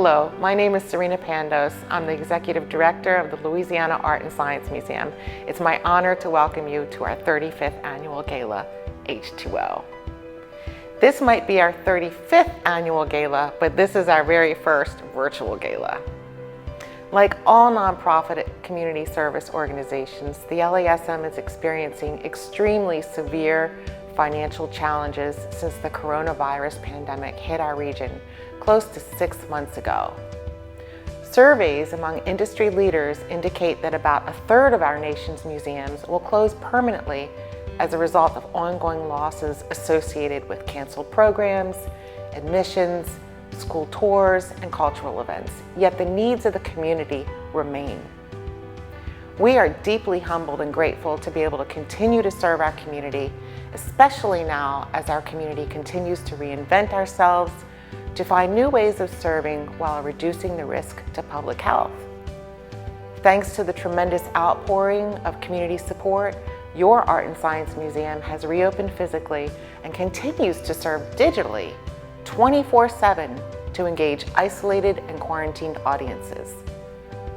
Hello, my name is Serena Pandos. I'm the Executive Director of the Louisiana Art and Science Museum. It's my honor to welcome you to our 35th Annual Gala, H2O. This might be our 35th Annual Gala, but this is our very first virtual gala. Like all nonprofit community service organizations, the LASM is experiencing extremely severe financial challenges since the coronavirus pandemic hit our region close to 6 months ago. Surveys among industry leaders indicate that about a third of our nation's museums will close permanently as a result of ongoing losses associated with canceled programs, admissions, school tours, and cultural events, yet the needs of the community remain. We are deeply humbled and grateful to be able to continue to serve our community, especially now as our community continues to reinvent ourselves to find new ways of serving while reducing the risk to public health. Thanks to the tremendous outpouring of community support, your Art and Science Museum has reopened physically and continues to serve digitally 24/7 to engage isolated and quarantined audiences.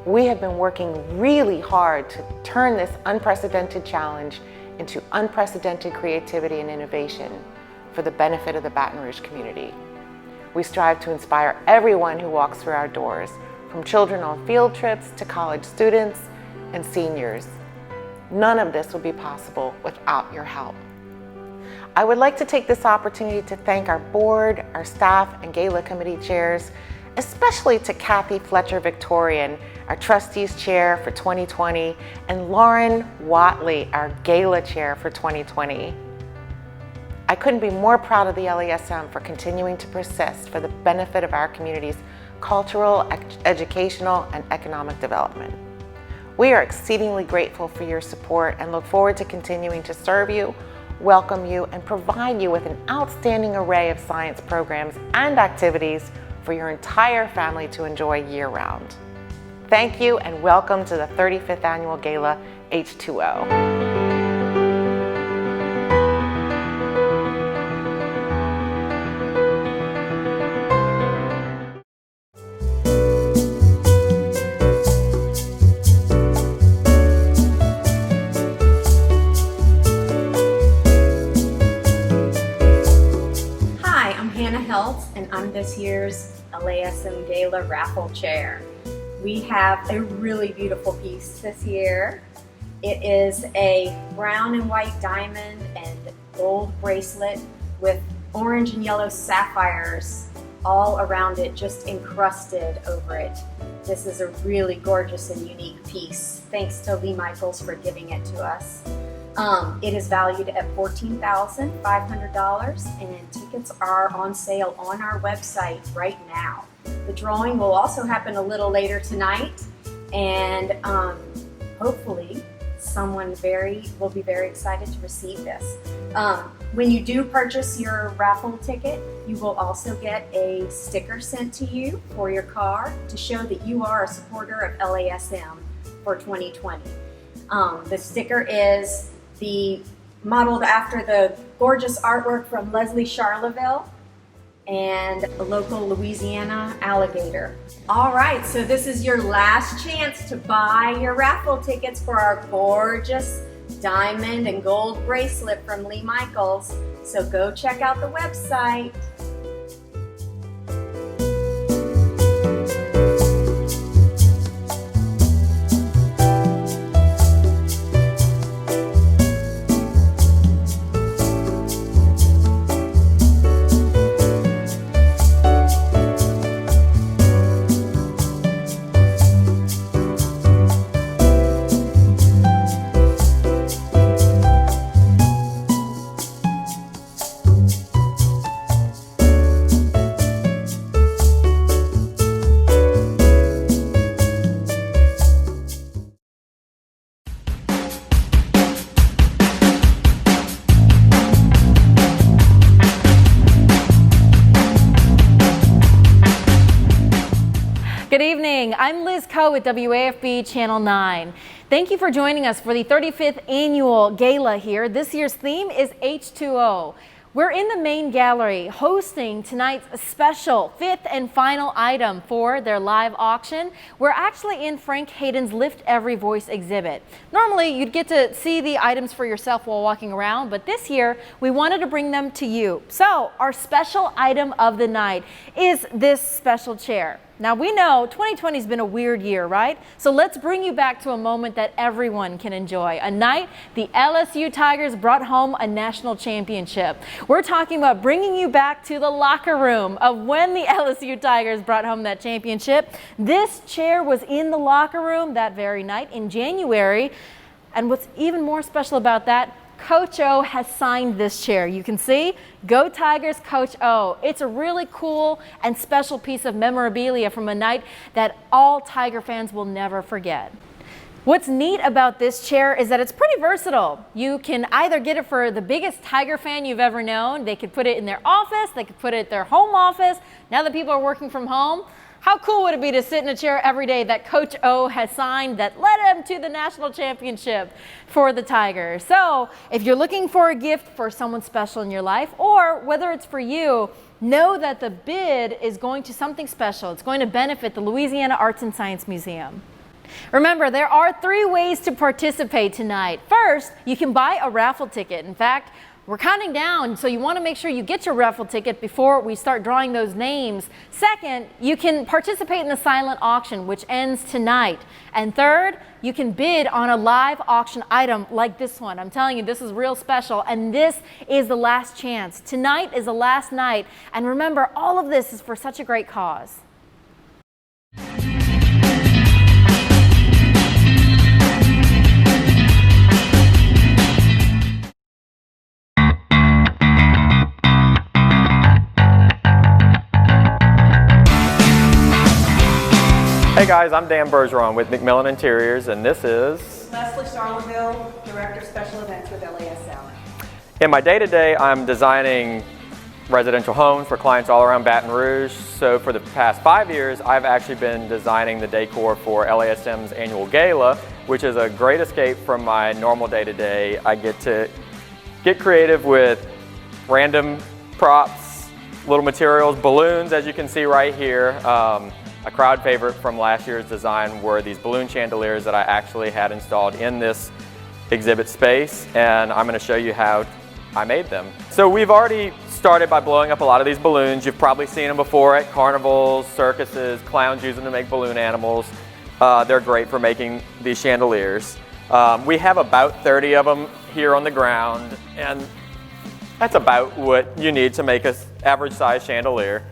We have been working really hard to turn this unprecedented challenge into unprecedented creativity and innovation for the benefit of the Baton Rouge community. We strive to inspire everyone who walks through our doors, from children on field trips to college students and seniors. None of this would be possible without your help. I would like to take this opportunity to thank our board, our staff, and Gala committee chairs, especially to Kathy Fletcher-Victorian, our trustees chair for 2020, and Lauren Watley, our Gala chair for 2020. I couldn't be more proud of the LASM for continuing to persist for the benefit of our community's cultural, educational, and economic development. We are exceedingly grateful for your support and look forward to continuing to serve you, welcome you, and provide you with an outstanding array of science programs and activities for your entire family to enjoy year-round. Thank you and welcome to the 35th Annual Gala H2O. And I'm this year's LASM Gala raffle chair. We have a really beautiful piece this year. It is a brown and white diamond and gold bracelet with orange and yellow sapphires all around it, just encrusted over it. This is a really gorgeous and unique piece. Thanks to Lee Michaels for giving it to us. It is valued at $14,500 and tickets are on sale on our website right now. The drawing will also happen a little later tonight, and hopefully someone will be very excited to receive this. When you do purchase your raffle ticket, you will also get a sticker sent to you for your car to show that you are a supporter of LASM for 2020. The sticker is modeled after the gorgeous artwork from Leslie Charleville and a local Louisiana alligator. All right, so this is your last chance to buy your raffle tickets for our gorgeous diamond and gold bracelet from Lee Michaels. So go check out the website. Good evening. I'm Liz Coe with WAFB Channel 9. Thank you for joining us for the 35th Annual Gala here. This year's theme is H2O. We're in the main gallery hosting tonight's special 5th and final item for their live auction. We're actually in Frank Hayden's Lift Every Voice exhibit. Normally you'd get to see the items for yourself while walking around, but this year we wanted to bring them to you. So our special item of the night is this special chair. Now we know 2020 has been a weird year, right? So let's bring you back to a moment that everyone can enjoy. A night the LSU Tigers brought home a national championship. We're talking about bringing you back to the locker room of when the LSU Tigers brought home that championship. This chair was in the locker room that very night in January. And what's even more special about that, Coach O has signed this chair. You can see, Go Tigers, Coach O. It's a really cool and special piece of memorabilia from a night that all Tiger fans will never forget. What's neat about this chair is that it's pretty versatile. You can either get it for the biggest Tiger fan you've ever known. They could put it in their office. They could put it at their home office. Now that people are working from home, how cool would it be to sit in a chair every day that Coach O has signed that led him to the national championship for the Tigers? So if you're looking for a gift for someone special in your life, or whether it's for you, know that the bid is going to something special. It's going to benefit the Louisiana Arts and Science Museum. Remember, there are 3 ways to participate tonight. First, you can buy a raffle ticket. In fact, we're counting down, so you want to make sure you get your raffle ticket before we start drawing those names. Second, you can participate in the silent auction, which ends tonight. And third, you can bid on a live auction item like this one. I'm telling you, this is real special, and this is the last chance. Tonight is the last night, and remember, all of this is for such a great cause. Hey guys, I'm Dan Bergeron with McMillan Interiors, and this is Leslie Charleville, Director of Special Events with LASM. in my day-to-day, I'm designing residential homes for clients all around Baton Rouge. So for the past 5 years, I've actually been designing the decor for LASM's annual gala, which is a great escape from my normal day-to-day. I get to get creative with random props, little materials, balloons, as you can see right here. A crowd favorite from last year's design were these balloon chandeliers that I actually had installed in this exhibit space, and I'm going to show you how I made them. So we've already started by blowing up a lot of these balloons. You've probably seen them before at carnivals, circuses, clowns use them to make balloon animals. They're great for making these chandeliers. We have about 30 of them here on the ground, and that's about what you need to make an average size chandelier.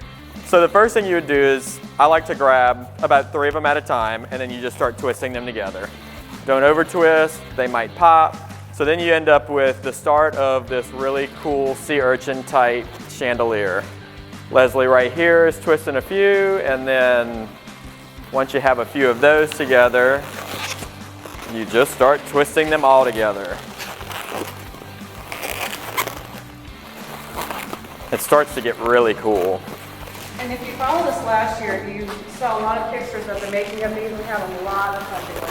So the first thing you would do is, I like to grab about 3 of them at a time, and then you just start twisting them together. Don't over twist, they might pop. So then you end up with the start of this really cool sea urchin type chandelier. Leslie right here is twisting a few, and then once you have a few of those together, you just start twisting them all together. It starts to get really cool. And if you followed us last year, you saw a lot of pictures of the making of these. We have a lot of fun doing.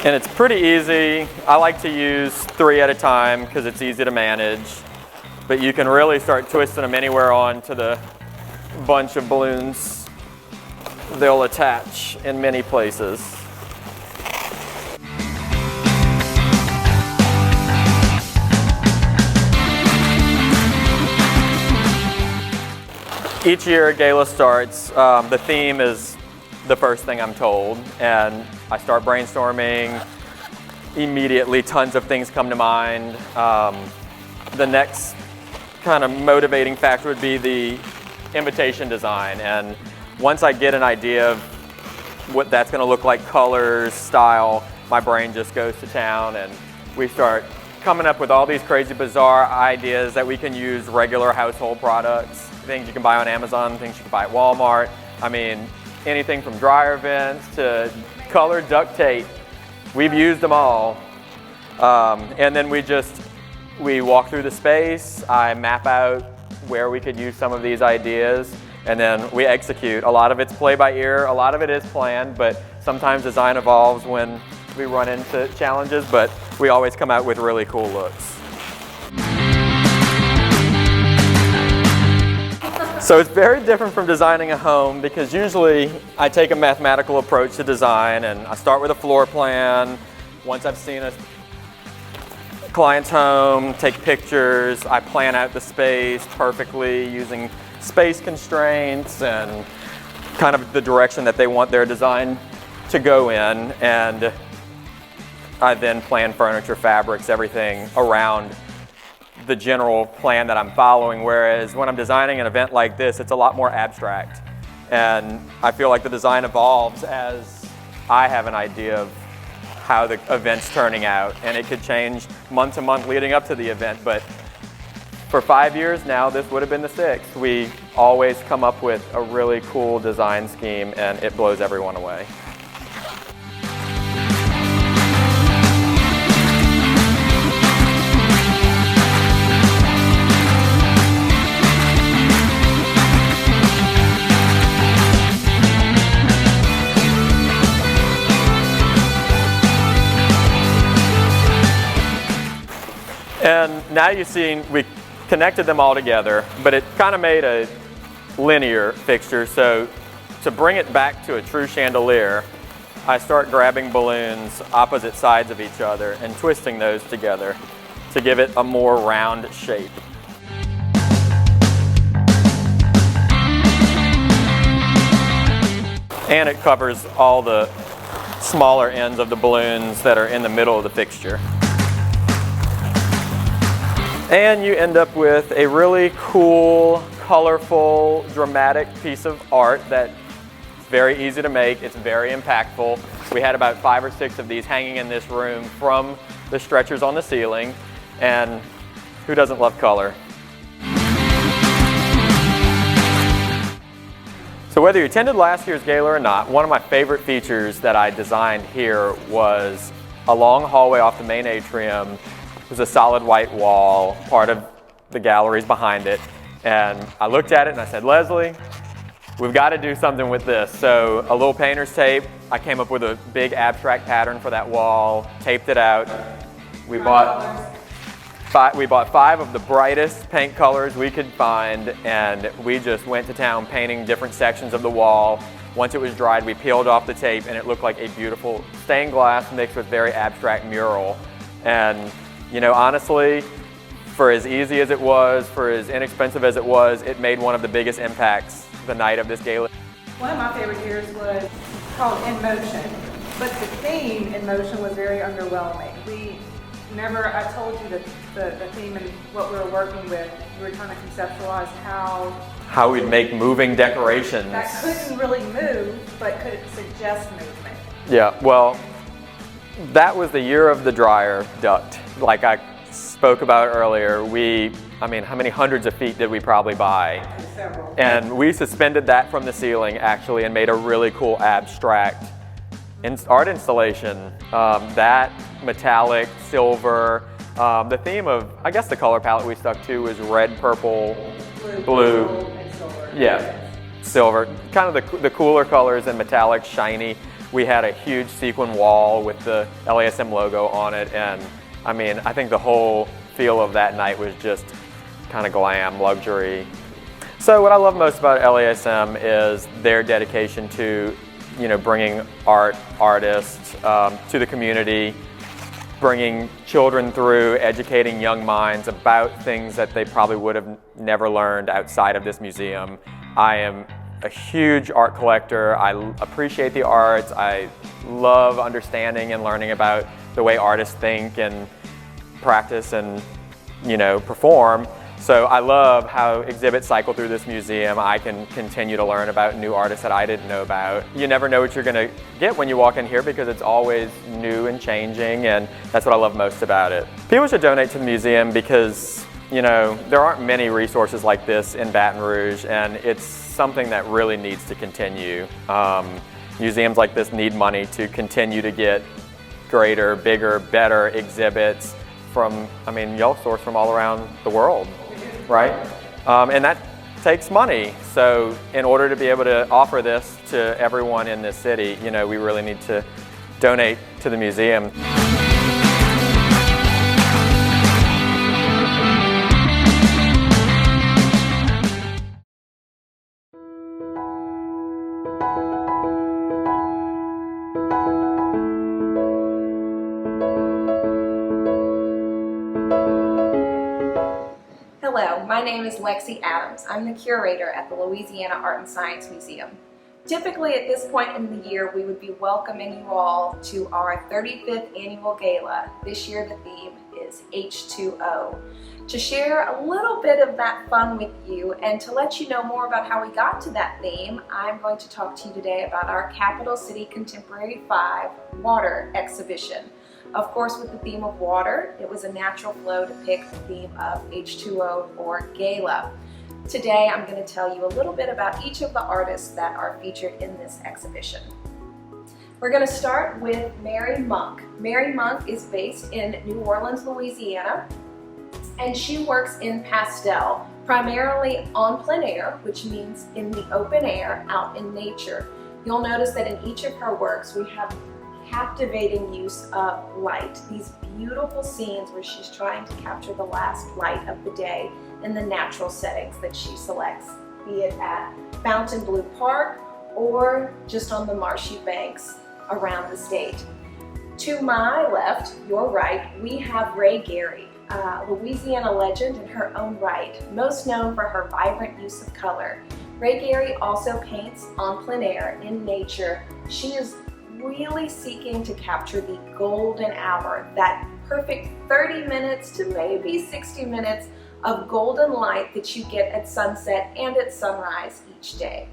And it's pretty easy. I like to use 3 at a time because it's easy to manage. But you can really start twisting them anywhere onto the bunch of balloons. They'll attach in many places. Each year Gala starts, the theme is the first thing I'm told, and I start brainstorming. Immediately tons of things come to mind. The next kind of motivating factor would be the invitation design, and once I get an idea of what that's going to look like, colors, style, my brain just goes to town, and we start coming up with all these crazy bizarre ideas that we can use regular household products. Things you can buy on Amazon, things you can buy at Walmart. I mean, anything from dryer vents to colored duct tape. We've used them all. And then we walk through the space. I map out where we could use some of these ideas, and then we execute. A lot of it's play by ear, a lot of it is planned, but sometimes design evolves when we run into challenges, but we always come out with really cool looks. So it's very different from designing a home because usually I take a mathematical approach to design and I start with a floor plan. Once I've seen a client's home, take pictures, I plan out the space perfectly using space constraints and kind of the direction that they want their design to go in, and I then plan furniture, fabrics, everything around the general plan that I'm following, whereas when I'm designing an event like this, it's a lot more abstract. And I feel like the design evolves as I have an idea of how the event's turning out, and it could change month to month leading up to the event, but for 5 years now, this would have been the 6th. We always come up with a really cool design scheme and it blows everyone away. And now you've seen, we connected them all together, but it kind of made a linear fixture. So to bring it back to a true chandelier, I start grabbing balloons opposite sides of each other and twisting those together to give it a more round shape. And it covers all the smaller ends of the balloons that are in the middle of the fixture. And you end up with a really cool, colorful, dramatic piece of art that's very easy to make. It's very impactful. We had about 5 or 6 of these hanging in this room from the stretchers on the ceiling. And who doesn't love color? So whether you attended last year's gala or not, one of my favorite features that I designed here was a long hallway off the main atrium. It was a solid white wall, part of the galleries behind it. And I looked at it and I said, Leslie, we've got to do something with this. So a little painter's tape, I came up with a big abstract pattern for that wall, taped it out. We bought 5 of the brightest paint colors we could find, and we just went to town painting different sections of the wall. Once it was dried, we peeled off the tape and it looked like a beautiful stained glass mixed with very abstract mural. And you know, honestly, for as easy as it was, for as inexpensive as it was, it made one of the biggest impacts the night of this gala. One of my favorite years was called In Motion, but the theme In Motion was very underwhelming. I told you the theme and what we were working with, we were trying to conceptualize how we'd make moving decorations. That couldn't really move, but could it suggest movement? Yeah, well, that was the year of the dryer duct. Like I spoke about earlier, how many hundreds of feet did we probably buy? Several. And we suspended that from the ceiling actually and made a really cool abstract art installation. That metallic, silver, the theme of, I guess the color palette we stuck to was red, purple, blue, and silver. Yeah, silver. Kind of the cooler colors and metallic, shiny. We had a huge sequin wall with the LASM logo on it, and I think the whole feel of that night was just kind of glam, luxury. So what I love most about LASM is their dedication to, bringing artists to the community, bringing children through, educating young minds about things that they probably would have never learned outside of this museum. I am a huge art collector. I appreciate the arts. I love understanding and learning about the way artists think and practice and, perform. So I love how exhibits cycle through this museum. I can continue to learn about new artists that I didn't know about. You never know what you're going to get when you walk in here because it's always new and changing, and that's what I love most about it. People should donate to the museum because, there aren't many resources like this in Baton Rouge, and it's something that really needs to continue. Museums like this need money to continue to get greater, bigger, better exhibits from, y'all source from all around the world, right? And that takes money. So in order to be able to offer this to everyone in this city, we really need to donate to the museum. Hello, my name is Lexi Adams. I'm the curator at the Louisiana Art and Science Museum. Typically at this point in the year, we would be welcoming you all to our 35th annual gala. This year the theme is H2O. To share a little bit of that fun with you and to let you know more about how we got to that theme, I'm going to talk to you today about our Capital City Contemporary 5 water exhibition. Of course, with the theme of water, it was a natural flow to pick the theme of H2O for Gala. Today, I'm going to tell you a little bit about each of the artists that are featured in this exhibition. We're going to start with Mary Monk. Mary Monk is based in New Orleans, Louisiana, and she works in pastel, primarily en plein air, which means in the open air, out in nature. You'll notice that in each of her works, we have captivating use of light. These beautiful scenes where she's trying to capture the last light of the day in the natural settings that she selects, be it at Fontainebleau Park or just on the marshy banks around the state. To my left, your right, we have Ray Gary, a Louisiana legend in her own right, most known for her vibrant use of color. Ray Gary also paints en plein air in nature. She is really seeking to capture the golden hour, that perfect 30 minutes to maybe 60 minutes of golden light that you get at sunset and at sunrise each day.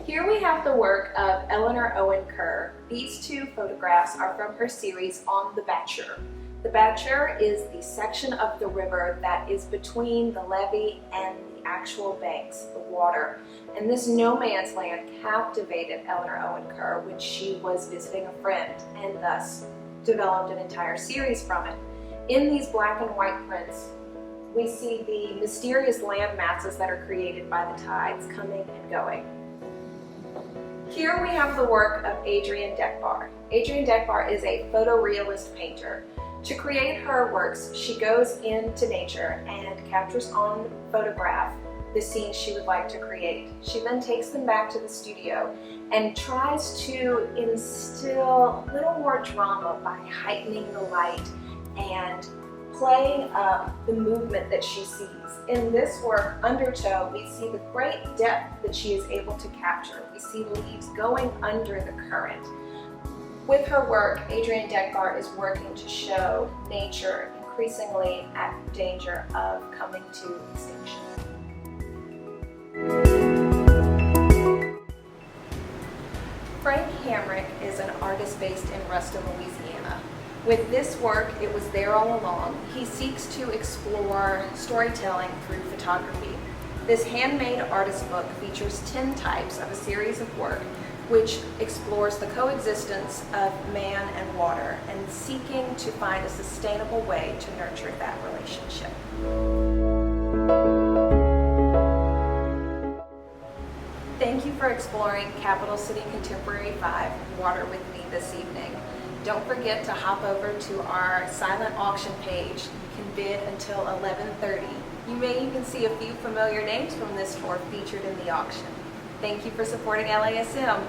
Here we have the work of Eleanor Owen Kerr. These two photographs are from her series on the Batture. The Batture is the section of the river that is between the levee and the actual banks, the water. And this no man's land captivated Eleanor Owen Kerr when she was visiting a friend, and thus developed an entire series from it. In these black and white prints, we see the mysterious land masses that are created by the tides coming and going. Here we have the work of Adrienne Decbar. Adrienne Decbar is a photorealist painter. To create her works, she goes into nature and captures on photograph the scenes she would like to create. She then takes them back to the studio and tries to instill a little more drama by heightening the light and playing up the movement that she sees. In this work, Undertow, we see the great depth that she is able to capture. We see leaves going under the current. With her work, Adrienne Decbar is working to show nature increasingly at danger of coming to extinction. Frank Hamrick is an artist based in Ruston, Louisiana. With this work, it was there all along. He seeks to explore storytelling through photography. This handmade artist book features 10 types of a series of work which explores the coexistence of man and water and seeking to find a sustainable way to nurture that relationship. Thank you for exploring Capital City Contemporary 5 Water with me this evening. Don't forget to hop over to our silent auction page. You can bid until 11:30. You may even see a few familiar names from this tour featured in the auction. Thank you for supporting LASM.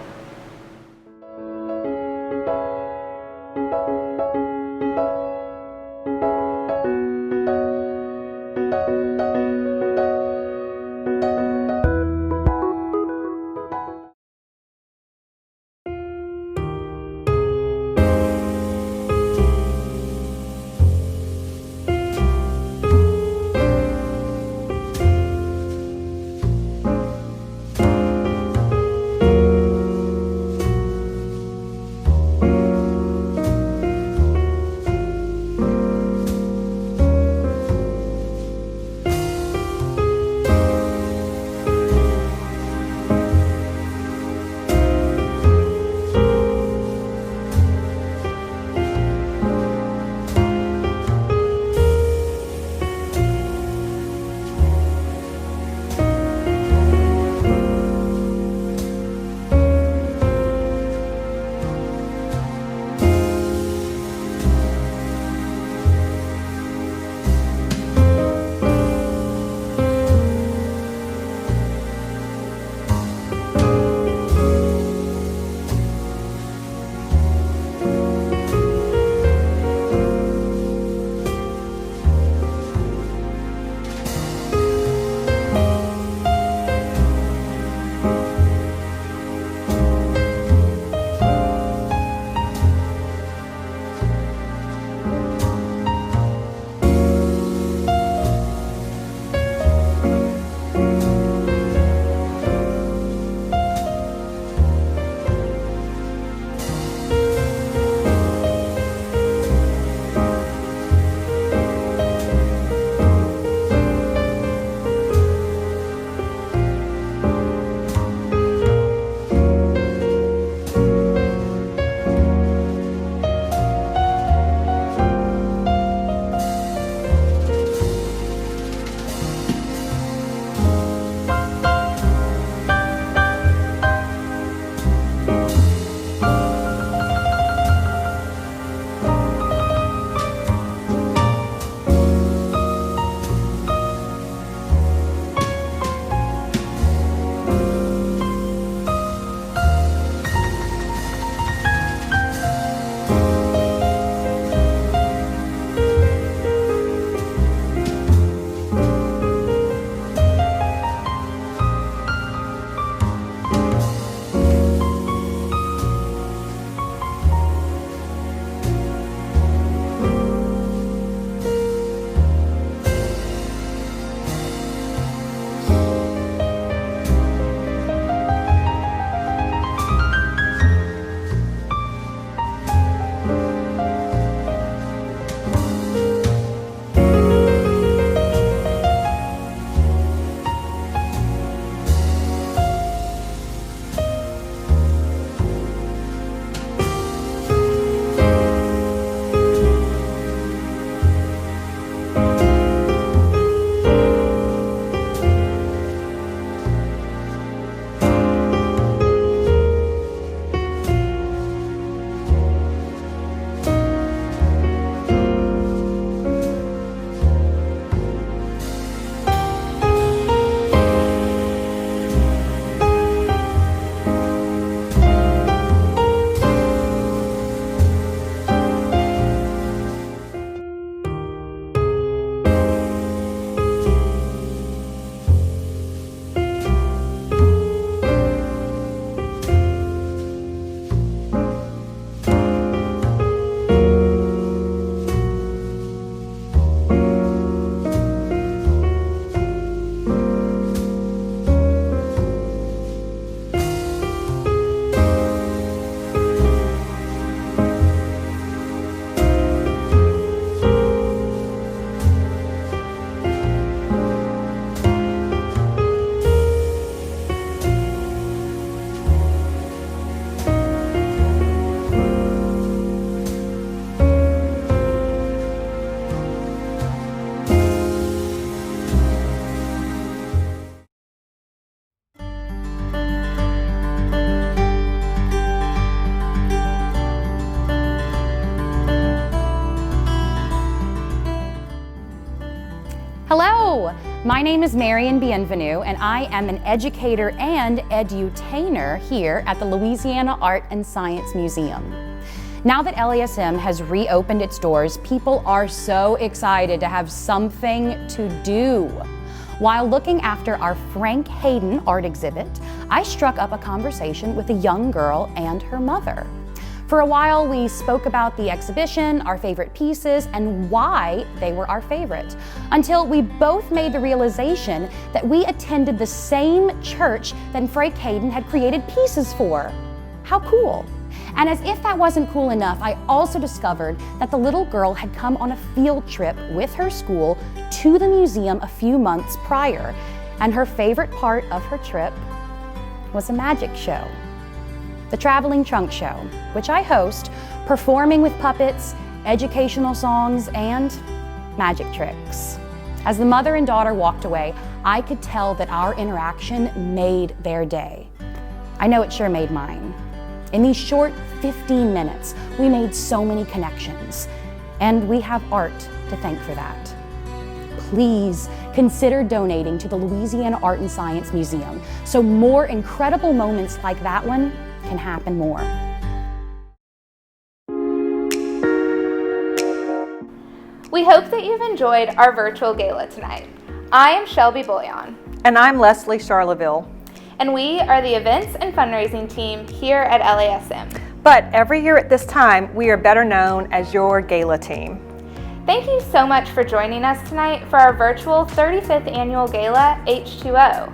My name is Marian Bienvenue, and I am an educator and edutainer here at the Louisiana Art and Science Museum. Now that LASM has reopened its doors, people are so excited to have something to do. While looking after our Frank Hayden art exhibit, I struck up a conversation with a young girl and her mother. For a while, we spoke about the exhibition, our favorite pieces, and why they were our favorite, until we both made the realization that we attended the same church that Frank Hayden had created pieces for. How cool! And as if that wasn't cool enough, I also discovered that the little girl had come on a field trip with her school to the museum a few months prior, and her favorite part of her trip was a magic show. The Traveling Trunk Show, which I host, performing with puppets, educational songs, and magic tricks. As the mother and daughter walked away, I could tell that our interaction made their day. I know it sure made mine. In these short 15 minutes, we made so many connections, and we have art to thank for that. Please consider donating to the Louisiana Art and Science Museum so more incredible moments like that one can happen more. We hope that you've enjoyed our virtual gala tonight. I am Shelby Bouillon. And I'm Leslie Charleville. And we are the events and fundraising team here at LASM. But every year at this time, we are better known as your gala team. Thank you so much for joining us tonight for our virtual 35th annual gala, H2O.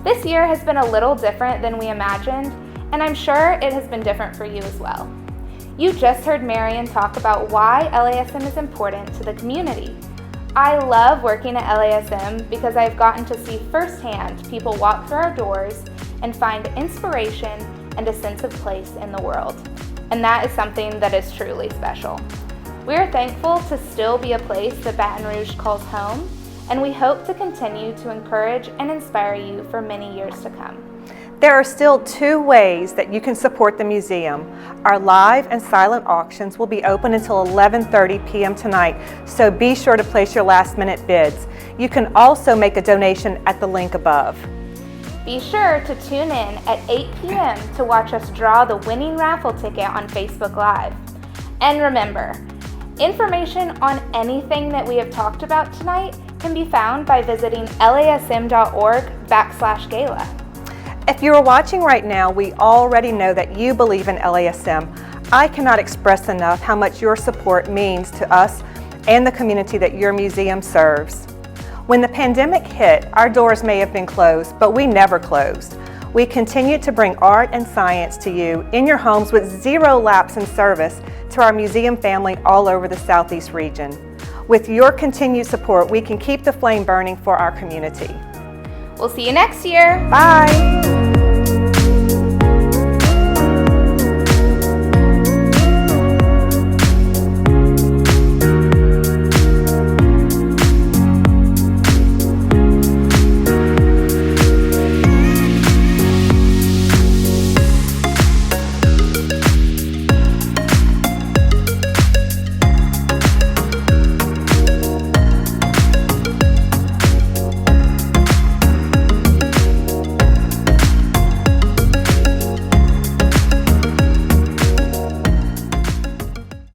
This year has been a little different than we imagined, and I'm sure it has been different for you as well. You just heard Marian talk about why LASM is important to the community. I love working at LASM because I've gotten to see firsthand people walk through our doors and find inspiration and a sense of place in the world. And that is something that is truly special. We are thankful to still be a place that Baton Rouge calls home, and we hope to continue to encourage and inspire you for many years to come. There are still 2 ways that you can support the museum. Our live and silent auctions will be open until 11:30 p.m. tonight, so be sure to place your last-minute bids. You can also make a donation at the link above. Be sure to tune in at 8 p.m. to watch us draw the winning raffle ticket on Facebook Live. And remember, information on anything that we have talked about tonight can be found by visiting lasm.org/gala. If you are watching right now, we already know that you believe in LASM. I cannot express enough how much your support means to us and the community that your museum serves. When the pandemic hit, our doors may have been closed, but we never closed. We continue to bring art and science to you in your homes with 0 lapse in service to our museum family all over the Southeast region. With your continued support, we can keep the flame burning for our community. We'll see you next year. Bye.